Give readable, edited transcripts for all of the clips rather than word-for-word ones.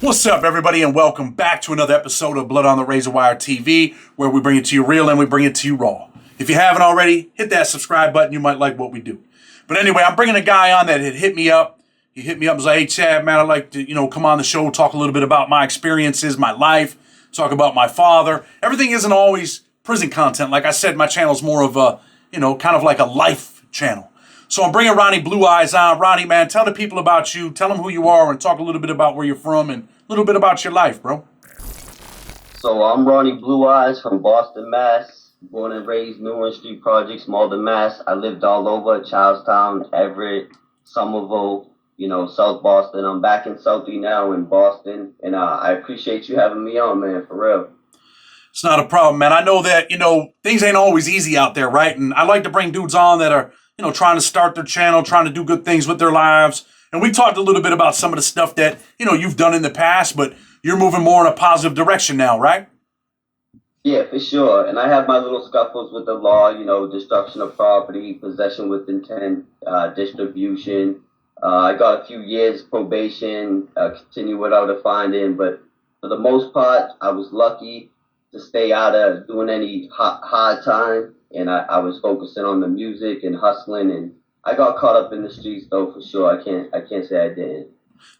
What's up, everybody, and welcome back to another episode of Blood on the Razor Wire TV, where we bring it to you real and we bring it to you raw. If you haven't already, hit that subscribe button. You might like what we do. But anyway, I'm bringing a guy on that had hit me up. He hit me up and was like, "Hey, Chad, man, I'd like to, come on the show, talk a little bit about my experiences, my life, talk about my father." Everything isn't always prison content. Like I said, my channel is more of a, kind of like a life channel. So I'm bringing Ronnie Blue Eyes on. Ronnie, man, tell the people about you. Tell them who you are and talk a little bit about where you're from and a little bit about your life, bro. So I'm Ronnie Blue Eyes from Boston, Mass. Born and raised New Orange Street Projects, Malden, Mass. I lived all over Charlestown, Everett, Somerville, South Boston. I'm back in Southie now in Boston. And I appreciate you having me on, man, for real. It's not a problem, man. I know that, things ain't always easy out there, right? And I like to bring dudes on that are, trying to start their channel, trying to do good things with their lives. And we talked a little bit about some of the stuff that, you've done in the past, but you're moving more in a positive direction now, right? Yeah, for sure. And I have my little scuffles with the law, destruction of property, possession with intent, distribution. I got a few years probation, continue without a finding. But for the most part, I was lucky to stay out of doing any hard time. And I was focusing on the music and hustling, and I got caught up in the streets though, for sure. I can't say I didn't.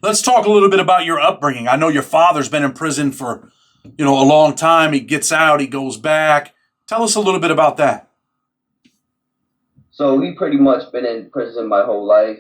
Let's talk a little bit about your upbringing. I know your father's been in prison for, a long time. He gets out, he goes back. Tell us a little bit about that. So he pretty much been in prison my whole life.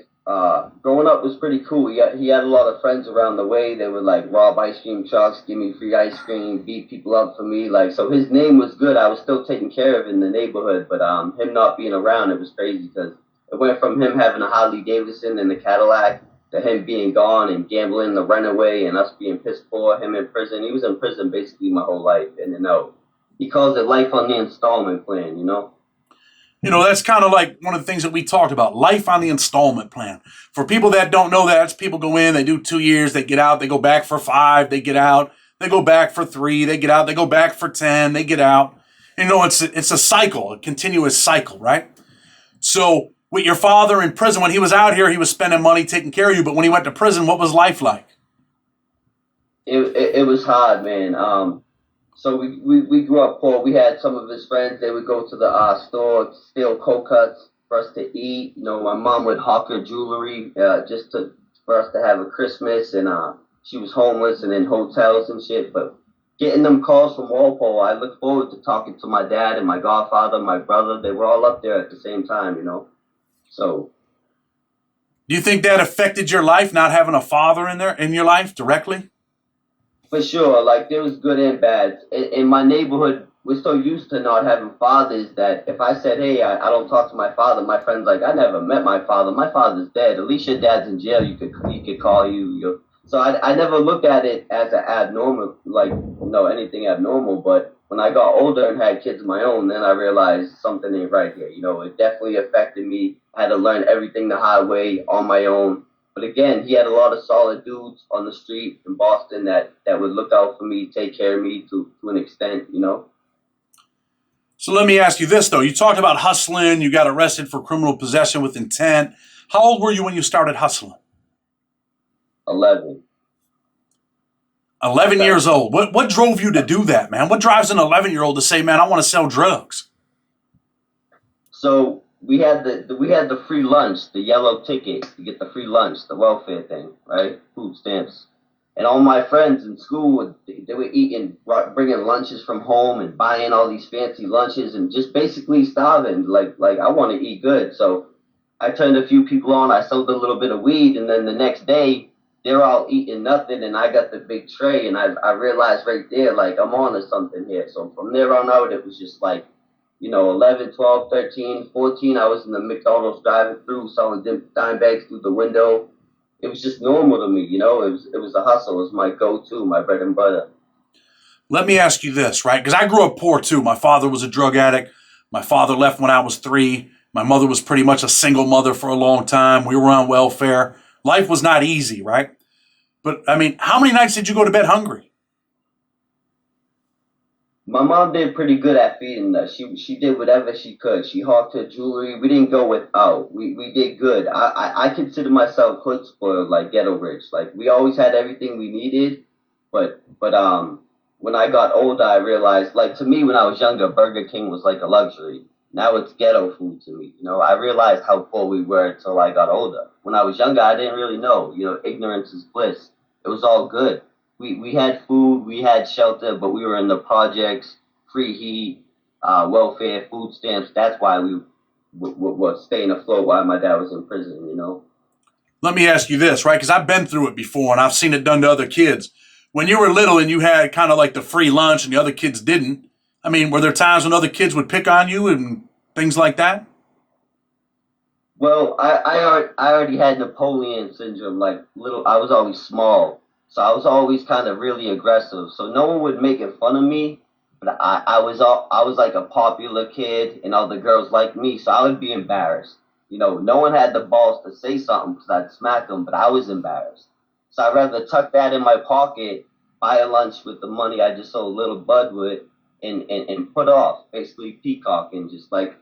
Growing up was pretty cool. He had a lot of friends around the way. They would like rob ice cream trucks, give me free ice cream, beat people up for me. So his name was good. I was still taken care of in the neighborhood, but him not being around, it was crazy because it went from him having a Harley Davidson and the Cadillac to him being gone and gambling, the runaway, and us being pissed poor. Him in prison. He was in prison basically my whole life, in and out. He calls it life on the installment plan. That's kind of like one of the things that we talked about, life on the installment plan. For people that don't know that, it's people go in, they do 2 years, they get out, they go back for 5, they get out, they go back for 3, they get out, they go back for 10, they get out. It's a cycle, a continuous cycle, right? So with your father in prison, when he was out here, he was spending money taking care of you, but when he went to prison, what was life like? It was hard, man. So we grew up poor. We had some of his friends. They would go to the store, steal cold cuts for us to eat. My mom would hawk her jewelry for us to have a Christmas. And she was homeless and in hotels and shit. But getting them calls from Walpole, I look forward to talking to my dad and my godfather, my brother. They were all up there at the same time, So. Do you think that affected your life, not having a father in your life directly? For sure, there was good and bad. In my neighborhood, we're so used to not having fathers that if I said, hey, I don't talk to my father, my friend's like, I never met my father. My father's dead. At least your dad's in jail. He could call you. So I never looked at it as an abnormal, anything abnormal. But when I got older and had kids of my own, then I realized something ain't right here. It definitely affected me. I had to learn everything the hard way on my own. But again, he had a lot of solid dudes on the street in Boston that would look out for me, take care of me to an extent, So let me ask you this, though. You talked about hustling. You got arrested for criminal possession with intent. How old were you when you started hustling? 11. 11 years old. What drove you to do that, man? What drives an 11-year-old to say, man, I want to sell drugs? So we had the free lunch, the yellow ticket to get the free lunch, the welfare thing, right? Food stamps. And all my friends in school, they were bringing lunches from home and buying all these fancy lunches and just basically starving. Like I want to eat good. So I turned a few people on. I sold a little bit of weed. And then the next day, they're all eating nothing. And I got the big tray. And I realized right there, I'm on to something here. So from there on out, it was just 11, 12, 13, 14, I was in the McDonald's driving through, selling dime bags through the window. It was just normal to me, It was a hustle. It was my go-to, my bread and butter. Let me ask you this, right? Because I grew up poor, too. My father was a drug addict. My father left when I was 3. My mother was pretty much a single mother for a long time. We were on welfare. Life was not easy, right? But, how many nights did you go to bed hungry? My mom did pretty good at feeding us. She did whatever she could. She hawked her jewelry. We didn't go without. We did good. I consider myself hood spoiled, like ghetto rich. We always had everything we needed. But when I got older, I realized, like, to me when I was younger, Burger King was like a luxury. Now it's ghetto food to me. I realized how poor we were until I got older. When I was younger, I didn't really know. Ignorance is bliss. It was all good. We had food, we had shelter, but we were in the projects, free heat, welfare, food stamps. That's why we were staying afloat while my dad was in prison. Let me ask you this, right? Because I've been through it before and I've seen it done to other kids. When you were little and you had kind of like the free lunch and the other kids didn't, I mean, were there times when other kids would pick on you and things like that? Well, I already had Napoleon syndrome. Like, little, I was always small, so I was always kind of really aggressive. So no one would make fun of me, but I was like a popular kid, and all the girls liked me, so I would be embarrassed. No one had the balls to say something because I'd smack them, but I was embarrassed. So I'd rather tuck that in my pocket, buy a lunch with the money I just sold little Bud with, and put off, basically peacock, and just like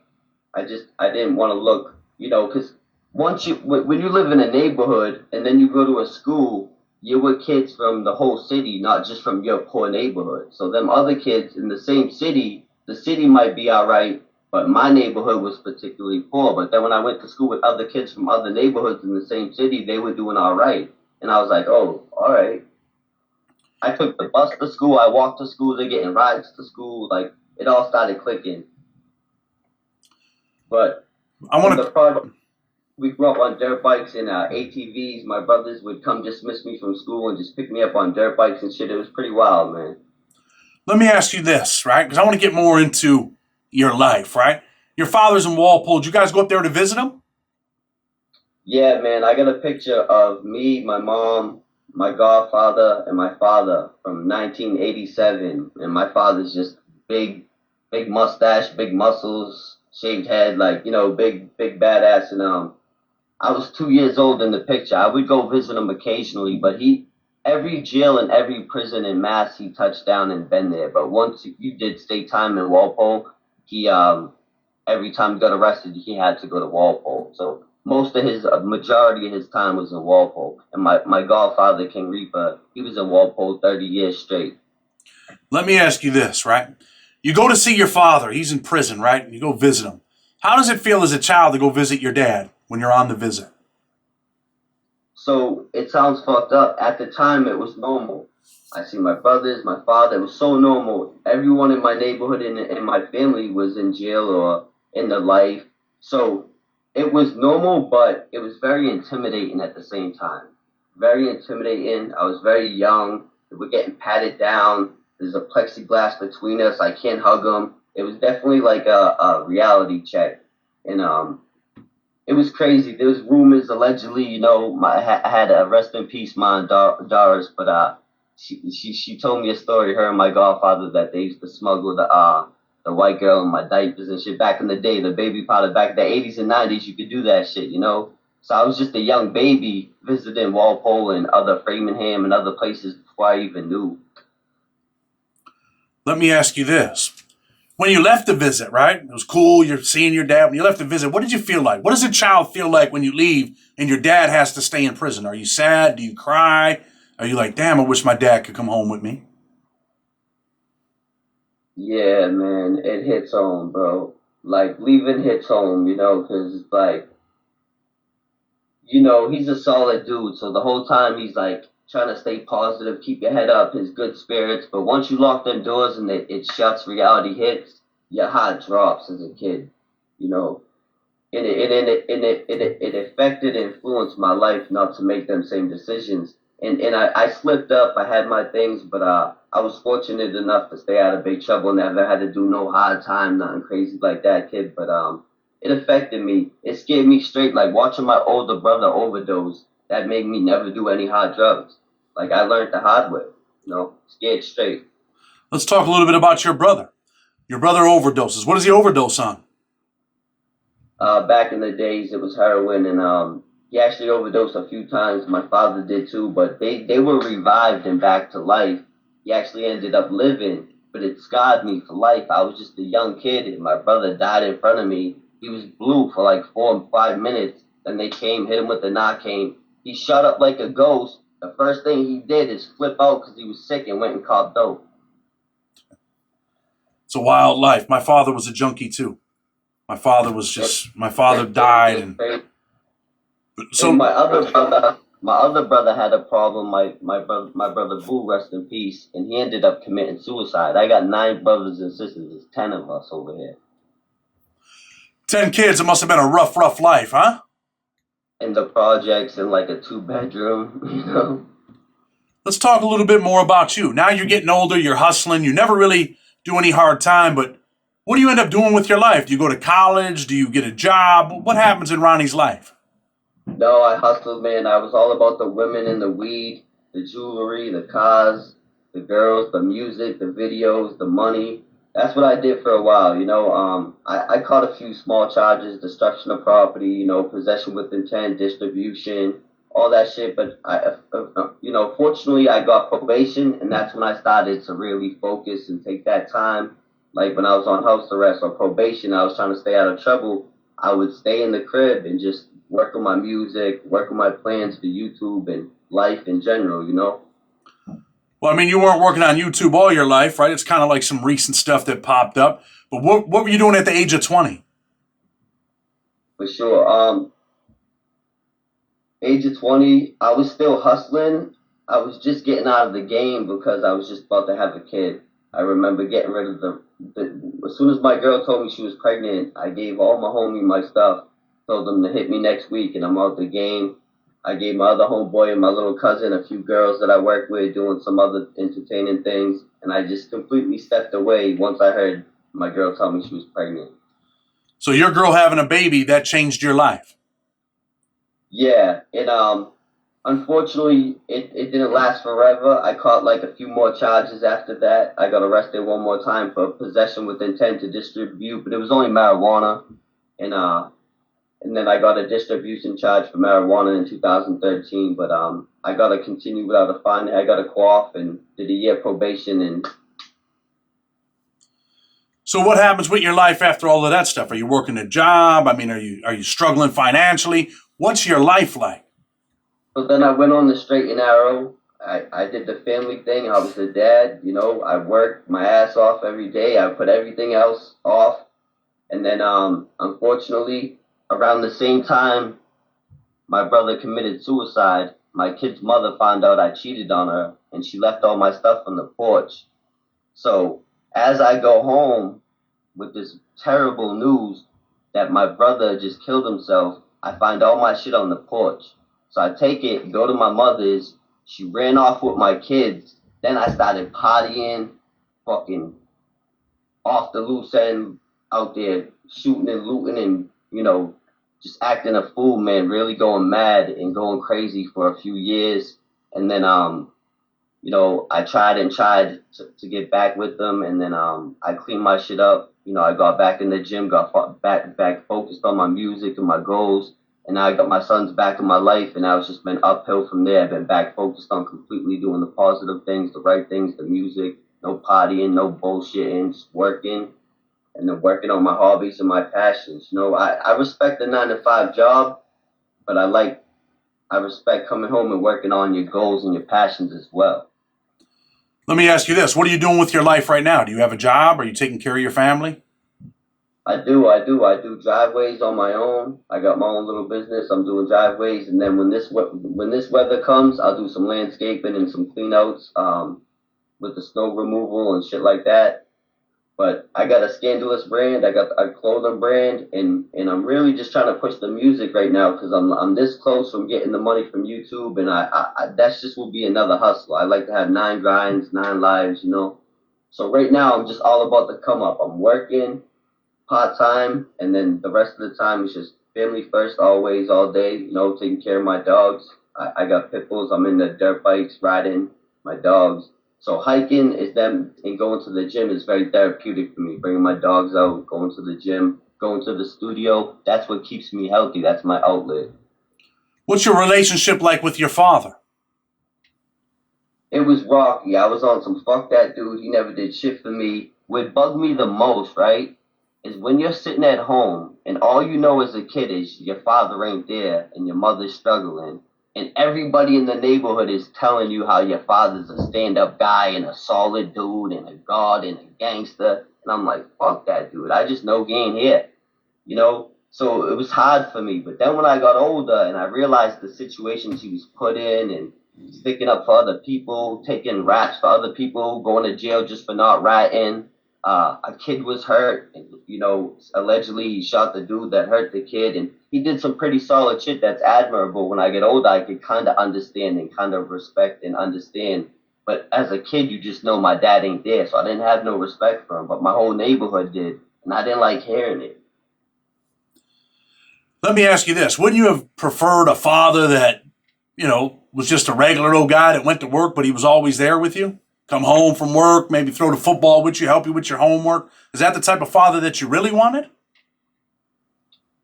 I didn't want to look, because when you live in a neighborhood and then you go to a school, you're with kids from the whole city, not just from your poor neighborhood. So them other kids in the same city, the city might be all right, but my neighborhood was particularly poor. But then when I went to school with other kids from other neighborhoods in the same city, they were doing all right. And I was like, oh, all right. I took the bus to school, I walked to school, they're getting rides to school. Like, it all started clicking. But I in want the to. project, we grew up on dirt bikes and ATVs. My brothers would come dismiss me from school and just pick me up on dirt bikes and shit. It was pretty wild, man. Let me ask you this, right? Because I want to get more into your life, right? Your father's in Walpole. Did you guys go up there to visit him? Yeah, man, I got a picture of me, my mom, my godfather, and my father from 1987. And my father's just big, big mustache, big muscles, shaved head, like, big badass. And I was 2 years old in the picture. I would go visit him occasionally, but every jail and every prison in Mass, he touched down and been there. But once you did state time in Walpole, he every time he got arrested, he had to go to Walpole. So most of his majority of his time was in Walpole. And my godfather, King Reaper, he was in Walpole 30 years straight. Let me ask you this, right? You go to see your father. He's in prison, right? And you go visit him. How does it feel as a child to go visit your dad when you're on the visit? So it sounds fucked up. At the time, it was normal. I see my brothers, my father. It was so normal. Everyone in my neighborhood and in my family was in jail or in the life. So it was normal, but it was very intimidating at the same time. Very intimidating. I was very young. We're getting patted down. There's a plexiglass between us. I can't hug them. It was definitely like a reality check. And it was crazy. There was rumors allegedly, I had a rest in peace, Mom Doris, but she told me a story. Her and my godfather that they used to smuggle the white girl in my diapers and shit back in the day. The baby powder back in the 80s and 90s, you could do that shit. So I was just a young baby visiting Walpole and other Framingham and other places before I even knew. Let me ask you this. When you left the visit, right? It was cool. You're seeing your dad. When you left the visit, what did you feel like? What does a child feel like when you leave and your dad has to stay in prison? Are you sad? Do you cry? Are you like, damn, I wish my dad could come home with me? Yeah, man, it hits home, bro. Like, leaving hits home, because it's like, he's a solid dude. So the whole time he's like trying to stay positive, keep your head up, his good spirits. But once you lock them doors and it shuts, reality hits, your heart drops as a kid, you know. And it affected and influenced my life not to make them same decisions. And I slipped up. I had my things, but I was fortunate enough to stay out of big trouble. Never had to do no hard time, nothing crazy like that, kid. But it affected me. It scared me straight. Like watching my older brother overdose, that made me never do any hard drugs. Like I learned the hard way, scared straight. Let's talk a little bit about your brother. Your brother overdoses. What does he overdose on? Back in the days, it was heroin, and he actually overdosed a few times. My father did too, but they were revived and back to life. He actually ended up living, but it scarred me for life. I was just a young kid, and my brother died in front of me. He was blue for like 4 or 5 minutes. Then they came, hit him with the Narcan. He shot up like a ghost, The first thing he did is flip out because he was sick and went and caught dope. It's a wild life. My father was a junkie too. My father died, and so and my other brother had a problem. My brother Boo, rest in peace, and he ended up committing suicide. I got 9 brothers and sisters. There's 10 of us over here. 10 kids. It must have been a rough life, huh? In the projects in like a 2-bedroom, you know. Let's talk a little bit more about you. Now you're getting older. You're hustling. You never really do any hard time, but what do you end up doing with your life? Do you go to college? Do you get a job? What happens in Ronnie's life? No, I hustled, man. I was all about the women and the weed, the jewelry, the cars, the girls, the music, the videos, the money. That's what I did for a while, you know. I caught a few small charges: destruction of property, you know, possession with intent, distribution, all that shit. But you know, fortunately, I got probation, and that's when I started to really focus and take that time. Like when I was on house arrest or probation, I was trying to stay out of trouble. I would stay in the crib and just work on my music, work on my plans for YouTube and life in general, you know? Well, I mean, you weren't working on YouTube all your life, right? It's kind of like some recent stuff that popped up. But what were you doing at the age of 20? For sure. Age of 20, I was still hustling. I was just getting out of the game because I was just about to have a kid. I remember getting rid of as soon as my girl told me she was pregnant, I gave all my homie my stuff, told them to hit me next week, and I'm out the game. I gave my other homeboy and my little cousin a few girls that I work with doing some other entertaining things, and I just completely stepped away once I heard my girl tell me she was pregnant. So your girl having a baby, that changed your life. Yeah, unfortunately, it didn't last forever. I caught like a few more charges after that. I got arrested one more time for possession with intent to distribute, but it was only marijuana. And and then I got a distribution charge for marijuana in 2013. But I got to continue without a fine. I got to co-off and did a year probation. And So what happens with your life after all of that stuff? Are you working a job? I mean, are you struggling financially? What's your life like? so then I went on the straight and narrow. I did the family thing. I was a dad, you know. I worked my ass off every day. I put everything else off. And then, unfortunately, around the same time my brother committed suicide, my kid's mother found out I cheated on her, and she left all my stuff on the porch. So as I go home with this terrible news that my brother just killed himself, I find all my shit on the porch. So I take it, go to my mother's. She ran off with my kids. Then I started partying, fucking off the loose end, out there shooting and looting and, you know, just acting a fool, man, really going mad and going crazy for a few years. And then, you know, I tried and tried to get back with them. And then I cleaned my shit up. You know, I got back in the gym, got back focused on my music and my goals. And now I got my sons back in my life, and now it's just been uphill from there. I've been back focused on completely doing the positive things, the right things, the music, no partying, no bullshitting, just working, and then working on my hobbies and my passions. You know, I respect the 9-to-5 job, but I respect coming home and working on your goals and your passions as well. Let me ask you this. What are you doing with your life right now? Do you have a job? Are you taking care of your family? I do. I do driveways on my own. I got my own little business. I'm doing driveways, and then when this weather comes, I'll do some landscaping and some cleanouts with the snow removal and shit like that. But I got a scandalous brand. I got a clothing brand, and I'm really just trying to push the music right now because I'm this close from getting the money from YouTube, and I that's just will be another hustle. I like to have 9 grinds, 9 lives, you know. So right now I'm just all about the come up. I'm working part time, and then the rest of the time is just family first, always, all day. You know, taking care of my dogs. I got pit bulls. I'm in the dirt bikes, riding my dogs. So hiking is them, and going to the gym is very therapeutic for me. Bringing my dogs out, going to the gym, going to the studio. That's what keeps me healthy. That's my outlet. What's your relationship like with your father? It was rocky. I was on some fuck that dude. He never did shit for me. What bugged me the most, right, is when you're sitting at home and all you know as a kid is your father ain't there and your mother's struggling, and everybody in the neighborhood is telling you how your father's a stand-up guy and a solid dude and a god and a gangster. And I'm like, fuck that dude. I just know game here, you know? So it was hard for me. But then when I got older and I realized the situations he was put in and sticking up for other people, taking raps for other people, going to jail just for not ratting. A kid was hurt, and, you know, allegedly he shot the dude that hurt the kid, and he did some pretty solid shit that's admirable. When I get older, I could kind of understand and kind of respect and understand. But as a kid, you just know my dad ain't there, so I didn't have no respect for him. But my whole neighborhood did, and I didn't like hearing it. Let me ask you this. Wouldn't you have preferred a father that, was just a regular old guy that went to work, but he was always there with you? Come home from work, maybe throw the football with you, help you with your homework. Is that the type of father that you really wanted?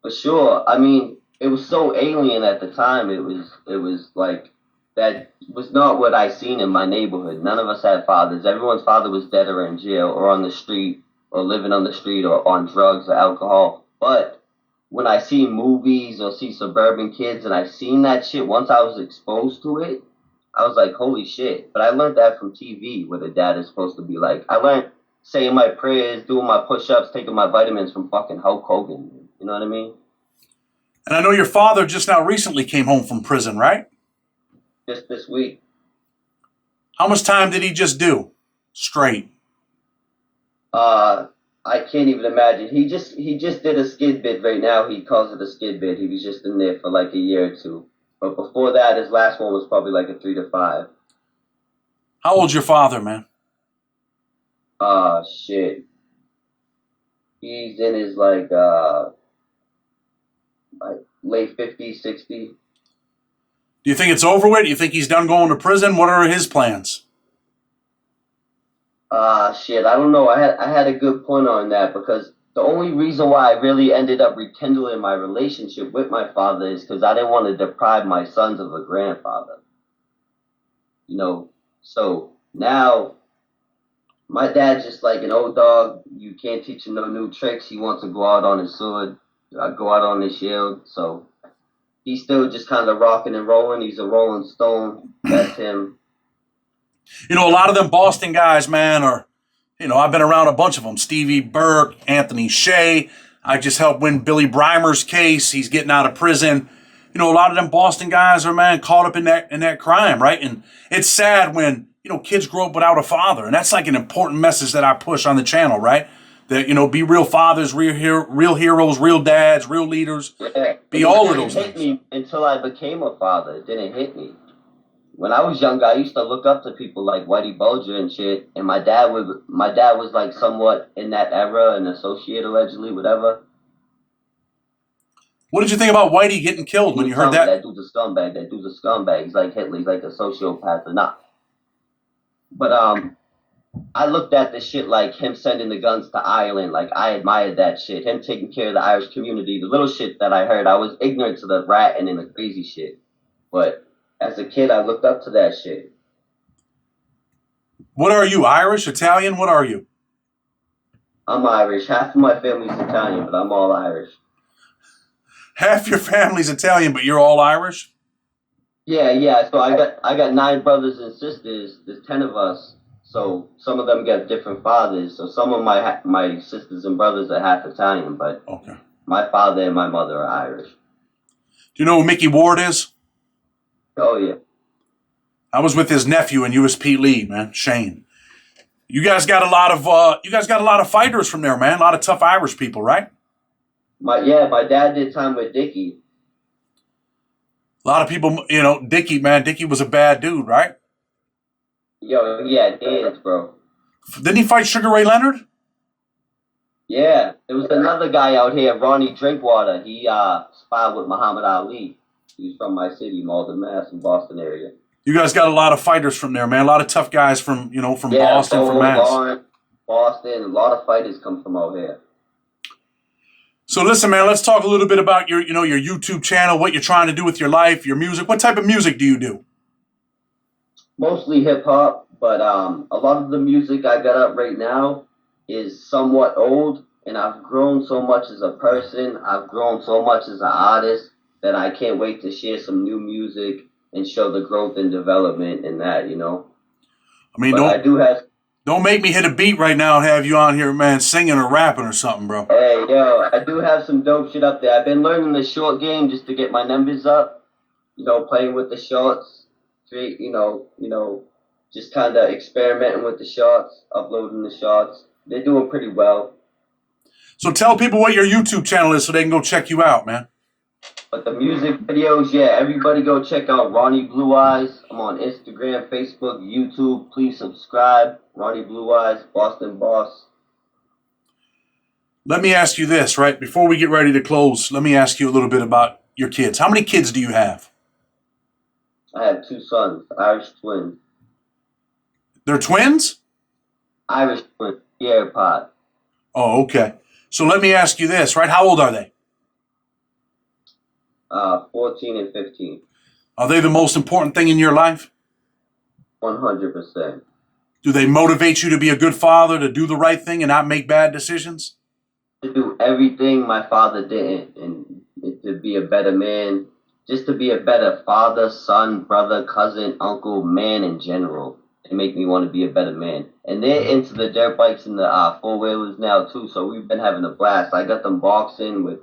For sure. I mean, it was so alien at the time. It was like that was not what I seen in my neighborhood. None of us had fathers. Everyone's father was dead or in jail or on the street or living on the street or on drugs or alcohol. But when I see movies or see suburban kids and I seen that shit, once I was exposed to it, I was like, holy shit. But I learned that from TV, what a dad is supposed to be like. I learned saying my prayers, doing my push-ups, taking my vitamins from fucking Hulk Hogan. You know what I mean? And I know your father just now recently came home from prison, right? Just this week. How much time did he just do? Straight. I can't even imagine. He just did a skid bit right now. He calls it a skid bit. He was just in there for like a year or two. But before that, his last one was probably like a 3 to 5. How old's your father, man? Shit. He's in his like late 50s, 60s. Do you think it's over with? Do you think he's done going to prison? What are his plans? Shit. I don't know. I had a good point on that because the only reason why I really ended up rekindling my relationship with my father is because I didn't want to deprive my sons of a grandfather. You know, so now my dad's just like an old dog. You can't teach him no new tricks. He wants to go out on his sword, go out on his shield. So he's still just kind of rocking and rolling. He's a rolling stone. That's him. A lot of them Boston guys, man, are, I've been around a bunch of them. Stevie Burke, Anthony Shea. I just helped win Billy Breimer's case. He's getting out of prison. A lot of them Boston guys are, man, caught up in that crime, right? And it's sad when, kids grow up without a father. And that's like an important message that I push on the channel, right? That, be real fathers, real heroes, real dads, real leaders. Yeah. Be all of those things. It didn't hit me until I became a father. It didn't hit me. When I was younger, I used to look up to people like Whitey Bulger and shit, and my dad was like somewhat in that era, an associate allegedly, whatever. What did you think about Whitey getting killed when you heard that? That dude's a scumbag. That dude's a scumbag. He's like Hitler. He's like a sociopath or not. But I looked at this shit like him sending the guns to Ireland. Like I admired that shit. Him taking care of the Irish community. The little shit that I heard, I was ignorant to the ratting and the crazy shit. But as a kid, I looked up to that shit. What are you, Irish, Italian? What are you? I'm Irish. Half of my family's Italian, but I'm all Irish. Half your family's Italian, but you're all Irish? Yeah. So I got 9 brothers and sisters. There's 10 of us. So some of them got different fathers. So some of my sisters and brothers are half Italian, but okay. My father and my mother are Irish. Do you know who Mickey Ward is? Oh yeah. I was with his nephew in USP Lee, man, Shane. You guys got a lot of fighters from there, man. A lot of tough Irish people, right? My dad did time with Dickie. A lot of people, Dickie, man. Dickie was a bad dude, right? Yo, yeah, he is, bro. Didn't he fight Sugar Ray Leonard? Yeah, there was another guy out here, Ronnie Drinkwater. He sparred with Muhammad Ali. He's from my city, Malden, Mass, in Boston area. You guys got a lot of fighters from there, man. A lot of tough guys from Boston, from Mass. Lawrence, Boston, a lot of fighters come from out here. So listen, man, let's talk a little bit about your YouTube channel, what you're trying to do with your life, your music. What type of music do you do? Mostly hip hop, but a lot of the music I got up right now is somewhat old, and I've grown so much as a person. I've grown so much as an artist that I can't wait to share some new music and show the growth and development in that, you know. I mean, But I do have. don't make me hit a beat right now and have you on here, man, singing or rapping or something, bro. Hey, yo, I do have some dope shit up there. I've been learning the short game just to get my numbers up. You know, playing with the shorts, just kind of experimenting with the shorts, uploading the shorts. They're doing pretty well. So tell people what your YouTube channel is so they can go check you out, man. But the music videos, yeah, everybody go check out Ronnie Blue Eyes. I'm on Instagram, Facebook, YouTube. Please subscribe. Ronnie Blue Eyes, Boston Boss. Let me ask you this, right? Before we get ready to close, let me ask you a little bit about your kids. How many kids do you have? I have 2 sons, Irish twins. They're twins? Irish twins, Pierre Pot. Oh, okay. So let me ask you this, right? How old are they? 14 and 15. Are they the most important thing in your life? 100%. Do they motivate you to be a good father, to do the right thing and not make bad decisions? To do everything my father didn't, and to be a better man, just to be a better father, son, brother, cousin, uncle, man in general. They make me want to be a better man. And they're into the dirt bikes and the four-wheelers now too, so we've been having a blast. I got them boxing with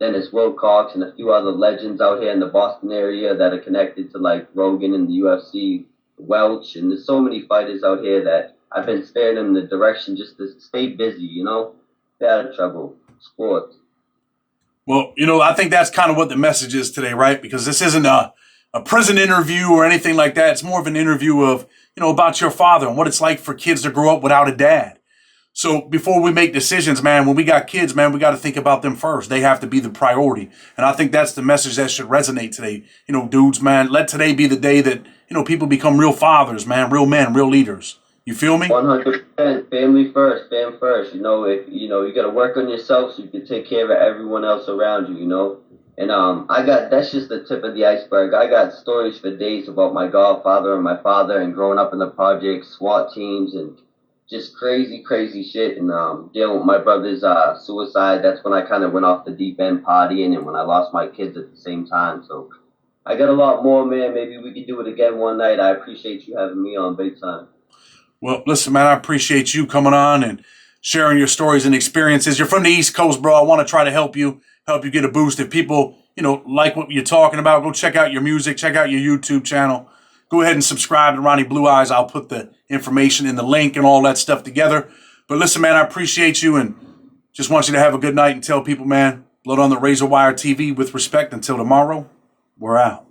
Dennis Wilcox and a few other legends out here in the Boston area that are connected to like Rogan and the UFC, Welch, and there's so many fighters out here that I've been steering them in the direction just to stay busy, you know? Stay out of trouble. Sports. Well, you know, I think that's kind of what the message is today, right? Because this isn't a prison interview or anything like that. It's more of an interview of, you know, about your father and what it's like for kids to grow up without a dad. So before we make decisions, man, when we got kids, man, we got to think about them first. They have to be the priority. And I think that's the message that should resonate today. You know, dudes, man, let today be the day that, you know, people become real fathers, man, real men, real leaders. You feel me? 100%. Family first, fam first. You know, you got to work on yourself so you can take care of everyone else around you, you know? And that's just the tip of the iceberg. I got stories for days about my godfather and my father and growing up in the projects, SWAT teams, and just crazy, crazy shit. And dealing with my brother's suicide, that's when I kind of went off the deep end partying and when I lost my kids at the same time. So I got a lot more, man. Maybe we could do it again one night. I appreciate you having me on big time. Well, listen, man, I appreciate you coming on and sharing your stories and experiences. You're from the East Coast, bro. I want to try to help you get a boost. If people, you know, like what you're talking about, go check out your music, check out your YouTube channel. Go ahead and subscribe to Ronnie Blue Eyes. I'll put the information in the link and all that stuff together. But listen, man, I appreciate you and just want you to have a good night and tell people, man, Blood on the Razor Wire TV with respect. Until tomorrow, we're out.